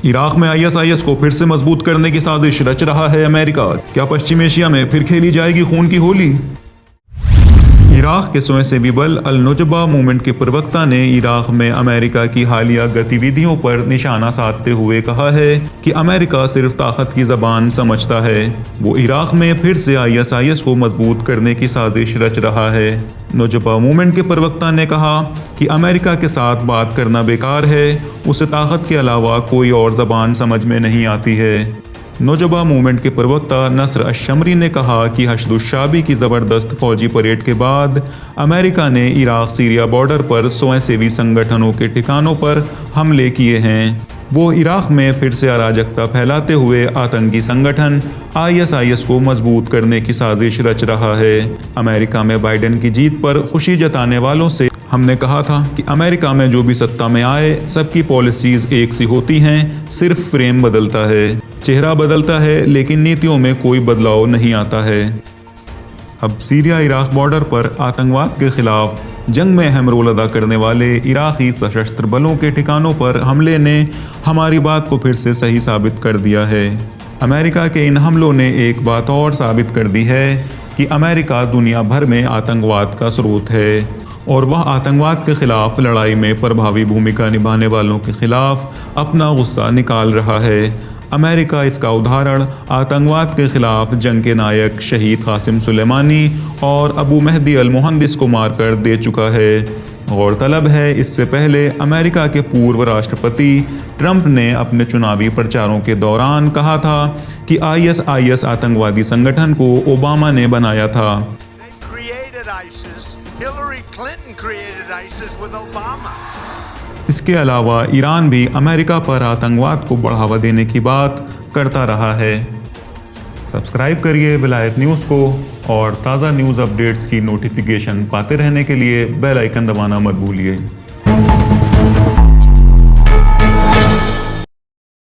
Iraq में ISIS को फिर से मजबूत करने की साजिश रच रहा है अमेरिका। क्या पश्चिम एशिया में फिर खेली जाएगी खून की होली? इराक के स्वयंसेवी बल अल नुजबा मूवमेंट के प्रवक्ता ने इराक में अमेरिका की हालिया गतिविधियों पर निशाना साधते हुए कहा है कि अमेरिका सिर्फ ताकत की जबान समझता है। वो इराक में फिर से आईएसआईएस को मजबूत करने की साजिश रच रहा है। नुजबा मूवमेंट के प्रवक्ता ने कहा कि अमेरिका के साथ बात करना बेकार है, उसे ताकत के अलावा कोई और जबान समझ में नहीं आती है। नुजबा मूवमेंट के प्रवक्ता नसर अश-शमरी ने कहा कि हशदुशाबी की ज़बरदस्त फौजी परेड के बाद अमेरिका ने इराक सीरिया बॉर्डर पर स्वयंसेवी संगठनों के ठिकानों पर हमले किए हैं। वो इराक में फिर से अराजकता फैलाते हुए आतंकी संगठन आईएसआईएस को मजबूत करने की साजिश रच रहा है। अमेरिका में बाइडेन की जीत पर खुशी जताने वालों से हमने कहा था कि अमेरिका में जो भी सत्ता में आए सबकी पॉलिसीज एक सी होती हैं, सिर्फ फ्रेम बदलता है, चेहरा बदलता है, लेकिन नीतियों में कोई बदलाव नहीं आता है। अब सीरिया इराक बॉर्डर पर आतंकवाद के खिलाफ जंग में अहम रोल अदा करने वाले इराकी सशस्त्र बलों के ठिकानों पर हमले ने हमारी बात को फिर से सही साबित कर दिया है। अमेरिका के इन हमलों ने एक बात और साबित कर दी है कि अमेरिका दुनिया भर में आतंकवाद का स्रोत है और वह आतंकवाद के खिलाफ लड़ाई में प्रभावी भूमिका निभाने वालों के खिलाफ अपना गुस्सा निकाल रहा है। अमेरिका इसका उदाहरण आतंकवाद के खिलाफ जंग के नायक शहीद कासिम सुलेमानी और अबू मेहदी अल मुहंदिस को मारकर दे चुका है। गौरतलब है, इससे पहले अमेरिका के पूर्व राष्ट्रपति ट्रंप ने अपने चुनावी प्रचारों के दौरान कहा था कि आईएसआईएस आतंकवादी संगठन को ओबामा ने बनाया था। इसके अलावा ईरान भी अमेरिका पर आतंकवाद को बढ़ावा देने की बात करता रहा है। सब्सक्राइब करिए विलायत न्यूज़ को और ताज़ा न्यूज़ अपडेट्स की नोटिफिकेशन पाते रहने के लिए बेल आइकन दबाना मत भूलिए।